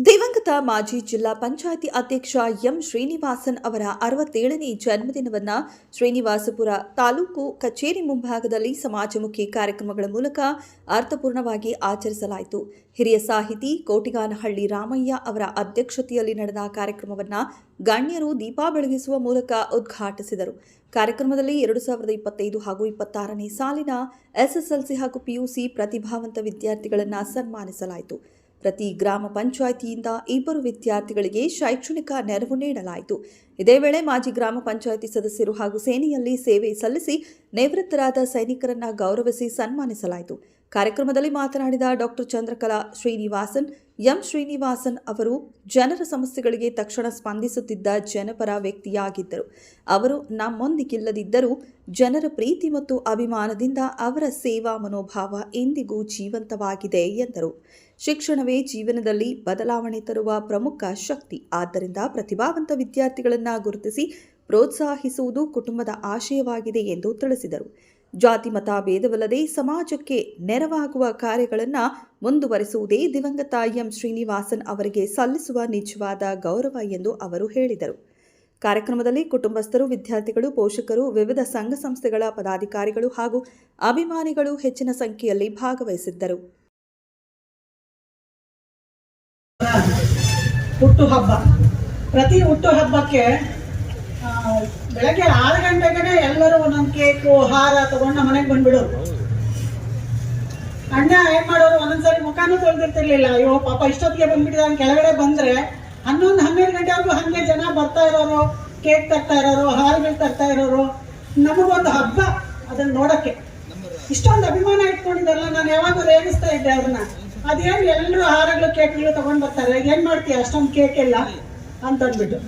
ದಿವಂಗತ ಮಾಜಿ ಜಿಲ್ಲಾ ಪಂಚಾಯಿತಿ ಅಧ್ಯಕ್ಷ ಎಂ ಶ್ರೀನಿವಾಸನ್ ಅವರ 67ನೇ ಜನ್ಮದಿನವನ್ನು ಶ್ರೀನಿವಾಸಪುರ ತಾಲೂಕು ಕಚೇರಿ ಮುಂಭಾಗದಲ್ಲಿ ಸಮಾಜಮುಖಿ ಕಾರ್ಯಕ್ರಮಗಳ ಮೂಲಕ ಅರ್ಥಪೂರ್ಣವಾಗಿ ಆಚರಿಸಲಾಯಿತು. ಹಿರಿಯ ಸಾಹಿತಿ ಕೋಟಿಗಾನಹಳ್ಳಿ ರಾಮಯ್ಯ ಅವರ ಅಧ್ಯಕ್ಷತೆಯಲ್ಲಿ ನಡೆದ ಕಾರ್ಯಕ್ರಮವನ್ನು ಗಣ್ಯರು ದೀಪ ಬೆಳಗಿಸುವ ಮೂಲಕ ಉದ್ಘಾಟಿಸಿದರು. ಕಾರ್ಯಕ್ರಮದಲ್ಲಿ 2025 ಹಾಗೂ 26ನೇ ಸಾಲಿನ ಎಸ್ಎಸ್ಎಲ್ಸಿ ಹಾಗೂ ಪಿಯುಸಿ ಪ್ರತಿಭಾವಂತ ವಿದ್ಯಾರ್ಥಿಗಳನ್ನು ಸನ್ಮಾನಿಸಲಾಯಿತು. ಪ್ರತಿ ಗ್ರಾಮ ಪಂಚಾಯಿತಿಯಿಂದ 2 ವಿದ್ಯಾರ್ಥಿಗಳಿಗೆ ಶೈಕ್ಷಣಿಕ ನೆರವು ನೀಡಲಾಯಿತು. ಇದೇ ವೇಳೆ ಮಾಜಿ ಗ್ರಾಮ ಪಂಚಾಯಿತಿ ಸದಸ್ಯರು ಹಾಗೂ ಸೇನೆಯಲ್ಲಿ ಸೇವೆ ಸಲ್ಲಿಸಿ ನಿವೃತ್ತರಾದ ಸೈನಿಕರನ್ನು ಗೌರವಿಸಿ ಸನ್ಮಾನಿಸಲಾಯಿತು. ಕಾರ್ಯಕ್ರಮದಲ್ಲಿ ಮಾತನಾಡಿದ ಡಾಕ್ಟರ್ ಚಂದ್ರಕಲಾ ಶ್ರೀನಿವಾಸನ್, ಎಂ ಶ್ರೀನಿವಾಸನ್ ಅವರು ಜನರ ಸಮಸ್ಯೆಗಳಿಗೆ ತಕ್ಷಣ ಸ್ಪಂದಿಸುತ್ತಿದ್ದ ಜನಪರ ವ್ಯಕ್ತಿಯಾಗಿದ್ದರು. ಅವರು ನಮ್ಮೊಂದಿಗಿಲ್ಲದಿದ್ದರೂ ಜನರ ಪ್ರೀತಿ ಮತ್ತು ಅಭಿಮಾನದಿಂದ ಅವರ ಸೇವಾ ಮನೋಭಾವ ಎಂದಿಗೂ ಜೀವಂತವಾಗಿದೆ ಎಂದರು. ಶಿಕ್ಷಣವೇ ಜೀವನದಲ್ಲಿ ಬದಲಾವಣೆ ತರುವ ಪ್ರಮುಖ ಶಕ್ತಿ. ಆದ್ದರಿಂದ ಪ್ರತಿಭಾವಂತ ವಿದ್ಯಾರ್ಥಿಗಳನ್ನು ಗುರುತಿಸಿ ಪ್ರೋತ್ಸಾಹಿಸುವುದು ಕುಟುಂಬದ ಆಶಯವಾಗಿದೆ ಎಂದು ತಿಳಿಸಿದರು. ಜಾತಿ ಮತ ಭೇದವಲ್ಲದೆ ಸಮಾಜಕ್ಕೆ ನೆರವಾಗುವ ಕಾರ್ಯಗಳನ್ನು ಮುಂದುವರಿಸುವುದೇ ದಿವಂಗತ ಎಂ ಶ್ರೀನಿವಾಸನ್ ಅವರಿಗೆ ಸಲ್ಲಿಸುವ ನಿಜವಾದ ಗೌರವ ಎಂದು ಅವರು ಹೇಳಿದರು. ಕಾರ್ಯಕ್ರಮದಲ್ಲಿ ಕುಟುಂಬಸ್ಥರು, ವಿದ್ಯಾರ್ಥಿಗಳು, ಪೋಷಕರು, ವಿವಿಧ ಸಂಘ ಸಂಸ್ಥೆಗಳ ಪದಾಧಿಕಾರಿಗಳು ಹಾಗೂ ಅಭಿಮಾನಿಗಳು ಹೆಚ್ಚಿನ ಸಂಖ್ಯೆಯಲ್ಲಿ ಭಾಗವಹಿಸಿದ್ದರು. ಹುಟ್ಟುಹಬ್ಬ, ಪ್ರತಿ ಹುಟ್ಟುಹಬ್ಬಕ್ಕೆ ಬೆಳಗ್ಗೆ 6 ಗಂಟೆಗೆ ಎಲ್ಲರೂ ಒಂದೊಂದು ಕೇಕು, ಹಾರ ತಗೊಂಡು ಮನೆಗೆ ಬಂದ್ಬಿಡೋರು. ಅಣ್ಣ ಏನ್ ಮಾಡೋರು, ಒಂದೊಂದ್ಸರಿ ಮುಖಾನು ತೊಳೆದಿರ್ತಿರ್ಲಿಲ್ಲ. ಅಯ್ಯೋ ಪಾಪ ಇಷ್ಟೊತ್ತಿಗೆ ಬಂದ್ಬಿಟ್ಟಿದ ಕೆಳಗಡೆ ಬಂದ್ರೆ 11-12 ಗಂಟೆವರೆಗೂ ಹಂಗೆ ಜನ ಬರ್ತಾ ಇರೋರು, ಕೇಕ್ ತರ್ತಾ ಇರೋರು, ಹಾರಗಳು ತರ್ತಾ ಇರೋರು. ನಮಗೊಂದು ಹಬ್ಬ ಅದನ್ನ ನೋಡಕ್ಕೆ ಇಷ್ಟೊಂದು ಅಭಿಮಾನ ಇಟ್ಕೊಂಡಿದ್ದಾರಲ್ಲ. ನಾನು ಯಾವಾಗ ರೇಗಿಸ್ತಾ ಇದ್ದೆ ಅವ್ರನ್ನ, ಅದೇನು ಎಲ್ಲರೂ ಹಾರಗಳು ಕೇಕ್ಗಳು ತಗೊಂಡ್ ಬರ್ತಾರೆ, ಏನ್ ಮಾಡ್ತೀಯ ಅಷ್ಟೊಂದು ಕೇಕ್ ಎಲ್ಲ ಅಂತಂದ್ಬಿಟ್ಟು.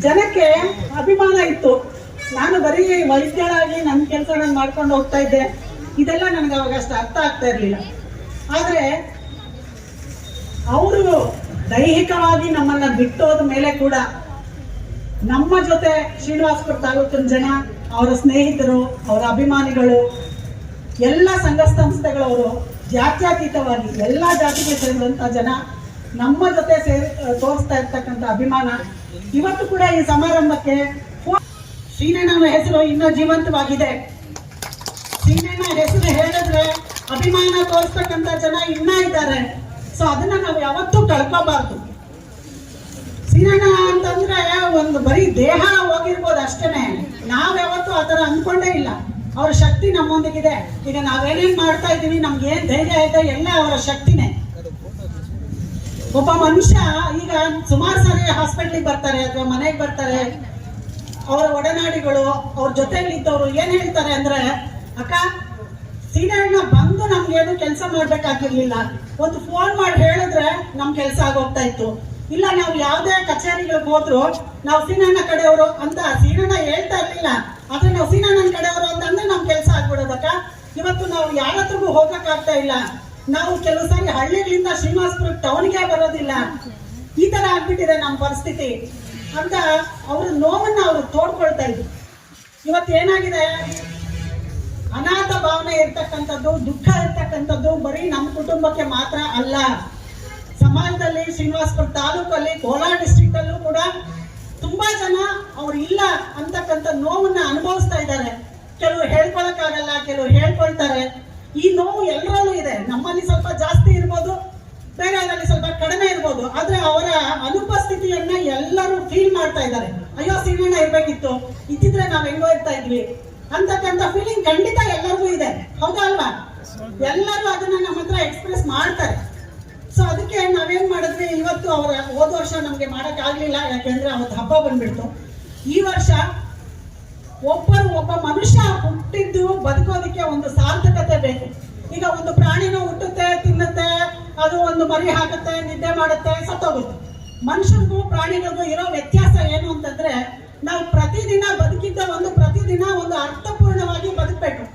ಜನಕ್ಕೆ ಅಭಿಮಾನ ಇತ್ತು. ನಾನು ಬರೀ ವೈದ್ಯರಾಗಿ ನನ್ನ ಕೆಲಸ ನಾನು ಮಾಡ್ಕೊಂಡು ಹೋಗ್ತಾ ಇದ್ದೆ. ಇದೆಲ್ಲ ನನಗೆ ಅವಾಗ ಅಷ್ಟು ಅರ್ಥ ಆಗ್ತಾ ಇರ್ಲಿಲ್ಲ. ಆದ್ರೆ ಅವರು ದೈಹಿಕವಾಗಿ ನಮ್ಮನ್ನ ಬಿಟ್ಟೋದ ಮೇಲೆ ಕೂಡ ನಮ್ಮ ಜೊತೆ ಶ್ರೀನಿವಾಸಪುರ ತಾಲೂಕಿನ ಜನ, ಅವರ ಸ್ನೇಹಿತರು, ಅವರ ಅಭಿಮಾನಿಗಳು, ಎಲ್ಲ ಸಂಘ ಸಂಸ್ಥೆಗಳವರು, ಜಾತ್ಯತೀತವಾಗಿ ಎಲ್ಲ ಜಾತಿಗೆ ಸೇರಿದಂಥ ಜನ ನಮ್ಮ ಜೊತೆ ತೋರಿಸ್ತಾ ಇರ್ತಕ್ಕಂಥ ಅಭಿಮಾನ ಇವತ್ತು ಕೂಡ ಈ ಸಮಾರಂಭಕ್ಕೆ ಶ್ರೀನಣ್ಣನ ಹೆಸರು ಇನ್ನೂ ಜೀವಂತವಾಗಿದೆ. ಶ್ರೀನಣ್ಣ ಹೆಸರು ಹೇಳಿದ್ರೆ ಅಭಿಮಾನ ತೋರಿಸ್ತಕ್ಕಂಥ ಜನ ಇನ್ನೂ ಇದ್ದಾರೆ. ಸೊ ಅದನ್ನ ನಾವು ಯಾವತ್ತೂ ಕಳ್ಕೋಬಾರ್ದು. ಶ್ರೀನಣ್ಣ ಅಂತಂದ್ರೆ ಒಂದು ಬರೀ ದೇಹ ಹೋಗಿರ್ಬೋದು ಅಷ್ಟೇನೆ, ನಾವ್ ಯಾವತ್ತೂ ಆ ಥರ ಅಂದ್ಕೊಂಡೇ ಇಲ್ಲ. ಅವರ ಶಕ್ತಿ ನಮ್ಮೊಂದಿಗಿದೆ. ಈಗ ನಾವೇನೇನ್ ಮಾಡ್ತಾ ಇದ್ದೀವಿ, ನಮ್ಗೆ ಏನ್ ಧೈರ್ಯ ಇದೆ, ಎಲ್ಲ ಅವರ ಶಕ್ತಿನೇ. ಒಬ್ಬ ಮನುಷ್ಯ ಈಗ ಸುಮಾರು ಸಾರಿ ಹಾಸ್ಪಿಟ್ಲಿಗೆ ಬರ್ತಾರೆ ಅಥವಾ ಮನೆಗೆ ಬರ್ತಾರೆ, ಅವರ ಒಡನಾಡಿಗಳು, ಅವ್ರ ಜೊತೆಲಿದ್ದವರು ಏನ್ ಹೇಳ್ತಾರೆ ಅಂದ್ರೆ, ಅಕ್ಕ ಸೀನಣ್ಣ ಬಂದು ನಮ್ಗೇನು ಕೆಲಸ ಮಾಡ್ಬೇಕಾಗಿರ್ಲಿಲ್ಲ, ಒಂದು ಫೋನ್ ಮಾಡಿ ಹೇಳಿದ್ರೆ ನಮ್ ಕೆಲಸ ಆಗೋಗ್ತಾ ಇತ್ತು. ಇಲ್ಲ ನಾವು ಯಾವ್ದೇ ಕಚೇರಿಗಳಿಗೆ ಹೋದ್ರು ನಾವು ಸೀನಣ್ಣ ಕಡೆಯವರು ಅಂತ ಸೀನಣ್ಣ ಹೇಳ್ತಾ ಇರ್ಲಿಲ್ಲ, ಆದ್ರೆ ನಾವು ಸೀನಣ್ಣನ ಕಡೆಯವರು ಅಂತಂದ್ರೆ ನಮ್ ಕೆಲಸ ಆಗ್ಬಿಡೋದಕ್ಕ. ಇವತ್ತು ನಾವು ಯಾರ ಹತ್ರಗೂ ಹೋಗಕ್ಕಾಗ್ತಾ ಇಲ್ಲ. ನಾವು ಕೆಲವು ಸಾರಿ ಹಳ್ಳಿಗಳಿಂದ ಶ್ರೀನಿವಾಸಪುರ ಟೌನ್ಗೆ ಬರೋದಿಲ್ಲ. ಈ ತರ ಆಗ್ಬಿಟ್ಟಿದೆ ನಮ್ಮ ಪರಿಸ್ಥಿತಿ ಅಂತ ಅವ್ರ ನೋವನ್ನ ಅವರು ತೋಡ್ಕೊಳ್ತಾ ಇದ್ರು. ಇವತ್ತೇನಾಗಿದೆ, ಅನಾಥ ಭಾವನೆ ಇರ್ತಕ್ಕಂಥದ್ದು, ದುಃಖ ಇರ್ತಕ್ಕಂಥದ್ದು ಬರೀ ನಮ್ಮ ಕುಟುಂಬಕ್ಕೆ ಮಾತ್ರ ಅಲ್ಲ, ಸಮಾಜದಲ್ಲಿ ಶ್ರೀನಿವಾಸಪುರ ತಾಲೂಕಲ್ಲಿ, ಕೋಲಾರ ಡಿಸ್ಟ್ರಿಕ್ಟ್ ಅಲ್ಲೂ ಕೂಡ ತುಂಬಾ ಜನ ಅವ್ರು ಇಲ್ಲ ಅಂತಕ್ಕಂಥ ನೋವನ್ನ ಅನುಭವಿಸ್ತಾ ಇದ್ದಾರೆ. ಕೆಲವರು ಹೇಳ್ಕೊಳಕ್ಕಾಗಲ್ಲ, ಕೆಲವರು ಹೇಳ್ಕೊಳ್ತಾರೆ. ಈ ನೋವು ಎಲ್ಲರಲ್ಲೂ ಇದೆ. ನಮ್ಮಲ್ಲಿ ಸ್ವಲ್ಪ ಜಾಸ್ತಿ ಇರ್ಬೋದು, ಬೇರೆಯವರಲ್ಲಿ ಸ್ವಲ್ಪ ಕಡಿಮೆ ಇರ್ಬೋದು. ಆದ್ರೆ ಅವರ ಅನುಪಸ್ಥಿತಿಯನ್ನ ಎಲ್ಲರೂ ಫೀಲ್ ಮಾಡ್ತಾ ಇದ್ದಾರೆ. ಅಯ್ಯೋ ಸೀನಣ್ಣ ಇರ್ಬೇಕಿತ್ತು, ಇದ್ದಿದ್ರೆ ನಾವ್ ಹೆಂಗೋ ಇರ್ತಾ ಇದ್ವಿ ಅಂತಕ್ಕಂಥ ಫೀಲಿಂಗ್ ಖಂಡಿತ ಎಲ್ಲರಿಗೂ ಇದೆ. ಹೌದಾ ಅಲ್ವಾ? ಎಲ್ಲರೂ ಅದನ್ನ ನಮ್ಮ ಹತ್ರ ಎಕ್ಸ್ಪ್ರೆಸ್ ಮಾಡ್ತಾರೆ. ಸೊ ಅದಕ್ಕೆ ನಾವೇನ್ ಮಾಡಿದ್ವಿ, ಇವತ್ತು ಅವರ ಹೋದ ವರ್ಷ ನಮ್ಗೆ ಮಾಡಕ್ ಆಗ್ಲಿಲ್ಲ, ಯಾಕೆಂದ್ರೆ ಅವತ್ತು ಹಬ್ಬ ಬಂದ್ಬಿಡ್ತು. ಈ ವರ್ಷ ಒಬ್ಬ ಮನುಷ್ಯ ಹುಟ್ಟಿದ್ದು ಬದುಕೋದಕ್ಕೆ ಒಂದು ಸಾರ್ಥಕತೆ ಬೇಕು. ಈಗ ಒಂದು ಪ್ರಾಣಿನೂ ಹುಟ್ಟುತ್ತೆ, ತಿನ್ನುತ್ತೆ, ಅದು ಒಂದು ಮರಿ ಹಾಕುತ್ತೆ, ನಿದ್ದೆ ಮಾಡುತ್ತೆ, ಸತ್ತೋಗುತ್ತೆ. ಮನುಷ್ಯರಿಗೂ ಪ್ರಾಣಿಗಳಿಗೂ ಇರೋ ವ್ಯತ್ಯಾಸ ಏನು ಅಂತಂದ್ರೆ, ನಾವು ಪ್ರತಿದಿನ ಬದುಕಿದ್ದ ಪ್ರತಿದಿನ ಒಂದು ಅರ್ಥಪೂರ್ಣವಾಗಿ ಬದುಕಬೇಕು.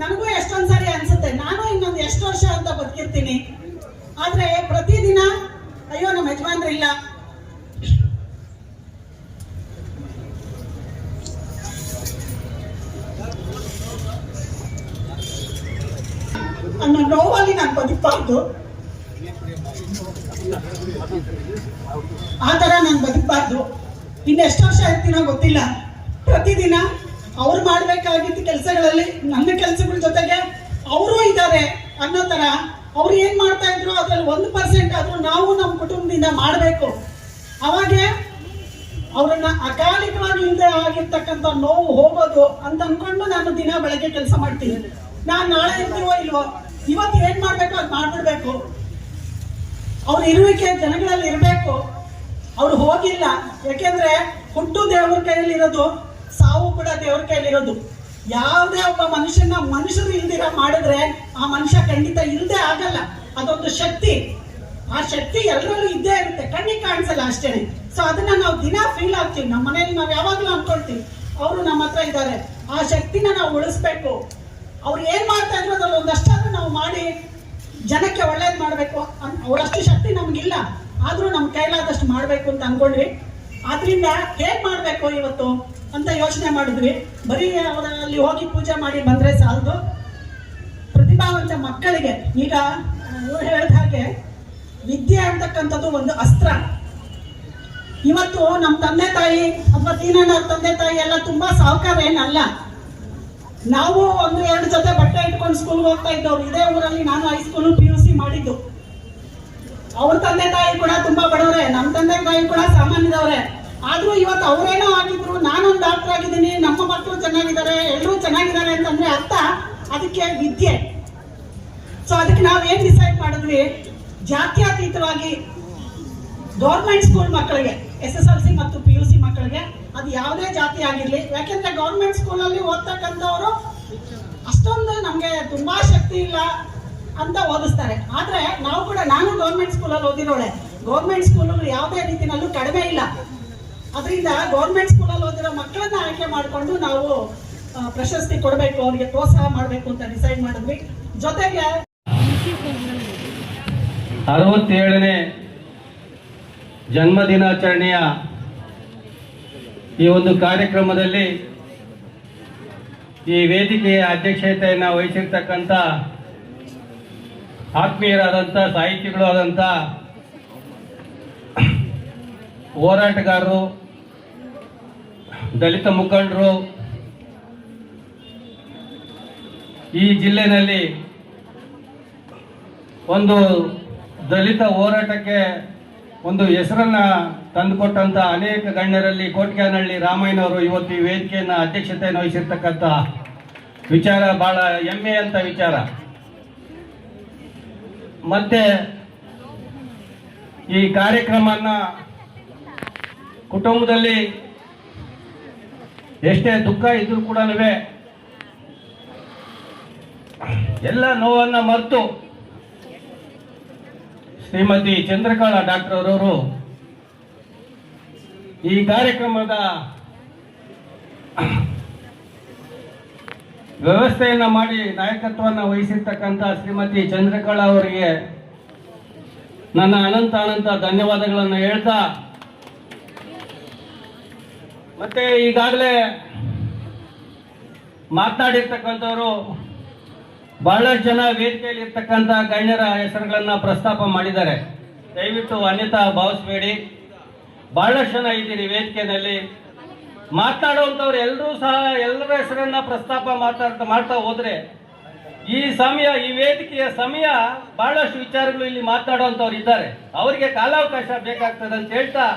ನನಗೂ ಎಷ್ಟೊಂದ್ಸಾರಿ ಅನ್ಸುತ್ತೆ, ನಾನು ಇನ್ನೊಂದು ಎಷ್ಟು ವರ್ಷ ಅಂತ ಬದುಕಿರ್ತೀನಿ. ಆದ್ರೆ ಪ್ರತಿದಿನ ಅಯ್ಯೋ ನಮ್ಮ ಯಜಮಾನ್ರಿಲ್ಲ, ಅನ್ನೋ ನೋವಲ್ಲಿ ನಾನು ಬದುಕಬಾರ್ದು. ಆ ಥರ ನಾನು ಬದುಕಬಾರ್ದು. ಇನ್ನೆಷ್ಟು ವರ್ಷ ಇರ್ತೀನೋ ಗೊತ್ತಿಲ್ಲ. ಪ್ರತಿದಿನ ಅವ್ರು ಮಾಡಬೇಕಾಗಿದ್ದ ಕೆಲಸಗಳಲ್ಲಿ ನನ್ನ ಕೆಲಸಗಳ ಜೊತೆಗೆ ಅವರು ಇದ್ದಾರೆ ಅನ್ನೋ ಥರ ಅವ್ರು ಏನು ಮಾಡ್ತಾ ಇದ್ರು ಅದ್ರಲ್ಲಿ 1% ಆದರೂ ನಾವು ನಮ್ಮ ಕುಟುಂಬದಿಂದ ಮಾಡಬೇಕು. ಅವಾಗೆ ಅವರನ್ನ ಅಕಾಲಿಕವಾಗಿ ಇಲ್ಲದೆ ಆಗಿರ್ತಕ್ಕಂಥ ನೋವು ಹೋಗೋದು ಅಂತ ಅನ್ಕೊಂಡು ನಾನು ದಿನ ಬೆಳಗ್ಗೆ ಕೆಲಸ ಮಾಡ್ತೀನಿ. ನಾನು ನಾಳೆ ಇರ್ತೀವೋ ಇಲ್ವೋ, ಇವತ್ತು ಏನ್ ಮಾಡ್ಬೇಕು ಅದು ಮಾಡ್ಬಿಡ್ಬೇಕು. ಅವ್ರ ಇರುವಿಕೆ ಜನಗಳಲ್ಲಿ ಇರಬೇಕು. ಅವ್ರು ಹೋಗಿಲ್ಲ, ಯಾಕೆಂದ್ರೆ ಹುಟ್ಟು ದೇವ್ರ ಕೈಯಲ್ಲಿರೋದು, ಸಾವು ಕೂಡ ದೇವ್ರ ಕೈಯಲ್ಲಿರೋದು. ಯಾವುದೇ ಒಬ್ಬ ಮನುಷ್ಯರು ಇಲ್ದಿರ ಮಾಡಿದ್ರೆ ಆ ಮನುಷ್ಯ ಖಂಡಿತ ಇಲ್ಲದೆ ಆಗಲ್ಲ. ಅದೊಂದು ಶಕ್ತಿ. ಆ ಶಕ್ತಿ ಎಲ್ಲರಲ್ಲೂ ಇದ್ದೇ ಇರುತ್ತೆ, ಕಣ್ಣಿಗೆ ಕಾಣಿಸಲ್ಲ ಅಷ್ಟೇನೆ. ಸೊ ಅದನ್ನ ನಾವು ದಿನ ಫೀಲ್ ಆಗ್ತೀವಿ. ನಮ್ಮ ಮನೇಲಿ ನಾವು ಯಾವಾಗ್ಲೂ ಅನ್ಕೊಳ್ತೀವಿ ಅವರು ನಮ್ಮ ಹತ್ರ ಇದ್ದಾರೆ. ಆ ಶಕ್ತಿನ ನಾವು ಉಳಿಸ್ಬೇಕು. ಅವ್ರು ಏನ್ ಮಾಡ್ತಾ ಇದ್ರು ಅದ್ರಲ್ಲಿ ಒಂದಷ್ಟಾದ್ರೂ ನಾವು ಮಾಡಿ ಜನಕ್ಕೆ ಒಳ್ಳೇದು ಮಾಡಬೇಕು. ಅವರಷ್ಟು ಶಕ್ತಿ ನಮ್ಗಿಲ್ಲ, ಆದ್ರೂ ನಮ್ ಕೈಲಾದಷ್ಟು ಮಾಡ್ಬೇಕು ಅಂತ ಅನ್ಕೊಂಡ್ವಿ. ಆದ್ರಿಂದ ಹೇಗ್ ಮಾಡ್ಬೇಕು ಇವತ್ತು ಅಂತ ಯೋಚನೆ ಮಾಡಿದ್ವಿ. ಬರೀ ಅವರಲ್ಲಿ ಹೋಗಿ ಪೂಜೆ ಮಾಡಿ ಬಂದ್ರೆ ಸಾಲದು. ಪ್ರತಿಭಾವಂತ ಮಕ್ಕಳಿಗೆ ಈಗ ಇವ್ರು ಹೇಳಿದ ಹಾಗೆ ವಿದ್ಯೆ ಅಂತಕ್ಕಂಥದ್ದು ಒಂದು ಅಸ್ತ್ರ. ಇವತ್ತು ನಮ್ಮ ತಂದೆ ತಾಯಿ ಅಥವಾ ತೀನಣ್ಣ ತಂದೆ ತಾಯಿ ಎಲ್ಲ ತುಂಬಾ ಸಾಹುಕಾರ ಏನಲ್ಲ. ನಾವು 1-2 ಜೊತೆ ಬಟ್ಟೆ ಇಟ್ಕೊಂಡು ಸ್ಕೂಲ್ಗೆ ಹೋಗ್ತಾ ಇದ್ದವ್ರು. ಇದೇ ಊರಲ್ಲಿ ನಾನು ಹೈಸ್ಕೂಲ್ PUC ಮಾಡಿದ್ದು. ಅವ್ರ ತಂದೆ ತಾಯಿ ಕೂಡ ತುಂಬಾ ಬಡವರೇ, ನಮ್ಮ ತಂದೆ ತಾಯಿ ಕೂಡ ಸಾಮಾನ್ಯದವ್ರೆ. ಆದ್ರೂ ಇವತ್ತು ಅವರೇನೋ ಆಗಿದ್ರು, ನಾನೊಂದು ಡಾಕ್ಟರ್ ಆಗಿದ್ದೀನಿ, ನಮ್ಮ ಮಕ್ಕಳು ಚೆನ್ನಾಗಿದ್ದಾರೆ, ಎಲ್ಲರೂ ಚೆನ್ನಾಗಿದ್ದಾರೆ ಅಂತಂದ್ರೆ ಅರ್ಥ ಅದಕ್ಕೆ ವಿದ್ಯೆ. ಸೊ ಅದಕ್ಕೆ ನಾವೇನ್ ಡಿಸೈಡ್ ಮಾಡಿದ್ವಿ, ಜಾತ್ಯತೀತವಾಗಿ ಗೌರ್ಮೆಂಟ್ ಸ್ಕೂಲ್ ಮಕ್ಕಳಿಗೆ, SSLC ಮತ್ತು PUC ಮಕ್ಕಳಿಗೆ, ಅದು ಯಾವುದೇ ಜಾತಿ ಆಗಿರ್ಲಿ, ಯಾಕೆಂದ್ರೆ ಗೌರ್ಮೆಂಟ್ ಸ್ಕೂಲಲ್ಲಿ ಓದ್ತಕ್ಕಂಥವ್ರು ಅಷ್ಟೊಂದು ನಮ್ಗೆ ತುಂಬಾ ಶಕ್ತಿ ಇಲ್ಲ ಅಂತ ಓದಿಸ್ತಾರೆ. ಆದ್ರೆ ನಾವು ಕೂಡ, ನಾನು ಗೌರ್ಮೆಂಟ್ ಸ್ಕೂಲಲ್ಲಿ ಓದಿರೋಳೆ. ಗೌರ್ಮೆಂಟ್ ಸ್ಕೂಲಲ್ಲಿ ಯಾವುದೇ ರೀತಿನಲ್ಲೂ ಕಡಿಮೆ ಇಲ್ಲ. ಅದರಿಂದ ಗೌರ್ಮೆಂಟ್ ಸ್ಕೂಲಲ್ಲಿ ಓದಿರೋ ಮಕ್ಕಳನ್ನ ಆಯ್ಕೆ ಮಾಡಿಕೊಂಡು ನಾವು ಪ್ರಶಸ್ತಿ ಕೊಡಬೇಕು, ಅವರಿಗೆ ಪ್ರೋತ್ಸಾಹ ಮಾಡಬೇಕು ಅಂತ ಡಿಸೈಡ್ ಮಾಡಿದ್ವಿ. ಜೊತೆಗೆ 67ನೇ ಜನ್ಮದಿನಾಚರಣೆಯ ಈ ಒಂದು ಕಾರ್ಯಕ್ರಮದಲ್ಲಿ ಈ ವೇದಿಕೆಯ ಅಧ್ಯಕ್ಷತೆಯನ್ನು ವಹಿಸಿರ್ತಕ್ಕಂಥ ಆತ್ಮೀಯರಾದಂಥ ಸಾಹಿತಿಗಳು ಆದಂಥ ಹೋರಾಟಗಾರರು, ದಲಿತ ಮುಖಂಡರು, ಈ ಜಿಲ್ಲೆಯಲ್ಲಿ ಒಂದು ದಲಿತ ಹೋರಾಟಕ್ಕೆ ಒಂದು ಹೆಸರನ್ನ ತಂದುಕೊಟ್ಟಂತ ಅನೇಕ ಗಣ್ಯರಲ್ಲಿ ಕೋಟ್ಯಾನಹಳ್ಳಿ ರಾಮಯ್ಯನವರು ಇವತ್ತು ಈ ವೇದಿಕೆಯನ್ನು ಅಧ್ಯಕ್ಷತೆಯನ್ನು ವಹಿಸಿರ್ತಕ್ಕಂಥ ವಿಚಾರ ಬಹಳ ಹೆಮ್ಮೆ ಅಂತ ವಿಚಾರ. ಮತ್ತೆ ಈ ಕಾರ್ಯಕ್ರಮನ ಕುಟುಂಬದಲ್ಲಿ ಎಷ್ಟೇ ದುಃಖ ಇದ್ರೂ ಕೂಡ ಎಲ್ಲ ನೋವನ್ನ ಮರೆತು ಶ್ರೀಮತಿ ಚಂದ್ರಕಲಾ ಡಾಕ್ಟರ್ ಅವರವರು ಈ ಕಾರ್ಯಕ್ರಮದ ವ್ಯವಸ್ಥೆಯನ್ನ ಮಾಡಿ ನಾಯಕತ್ವವನ್ನು ವಹಿಸಿರ್ತಕ್ಕಂಥ ಶ್ರೀಮತಿ ಚಂದ್ರಕಲಾ ಅವರಿಗೆ ನನ್ನ ಅನಂತ ಧನ್ಯವಾದಗಳನ್ನು ಹೇಳ್ತಾ, ಮತ್ತೆ ಈಗಾಗಲೇ ಮಾತನಾಡಿರ್ತಕ್ಕಂಥವರು ಬಹಳಷ್ಟು ಜನ ವೇದಿಕೆಯಲ್ಲಿ ಇರ್ತಕ್ಕಂಥ ಗಣ್ಯರ ಹೆಸರುಗಳನ್ನ ಪ್ರಸ್ತಾಪ ಮಾಡಿದ್ದಾರೆ. ದಯವಿಟ್ಟು ಅನ್ಯತಾ ಭಾವಿಸಬೇಡಿ. ಬಹಳಷ್ಟು ಜನ ಇದ್ದೀರಿ ವೇದಿಕೆಯಲ್ಲಿ. ಮಾತನಾಡುವಂಥವ್ರು ಎಲ್ಲರೂ ಸಹ ಎಲ್ಲರ ಹೆಸರನ್ನ ಪ್ರಸ್ತಾಪ ಮಾಡ್ತಾ ಹೋದ್ರೆ ಈ ವೇದಿಕೆಯ ಸಮಯ ಬಹಳಷ್ಟು ವಿಚಾರಗಳು ಇಲ್ಲಿ ಮಾತನಾಡುವಂಥವ್ರು ಇದ್ದಾರೆ, ಅವರಿಗೆ ಕಾಲಾವಕಾಶ ಬೇಕಾಗ್ತದೆ ಅಂತ ಹೇಳ್ತಾ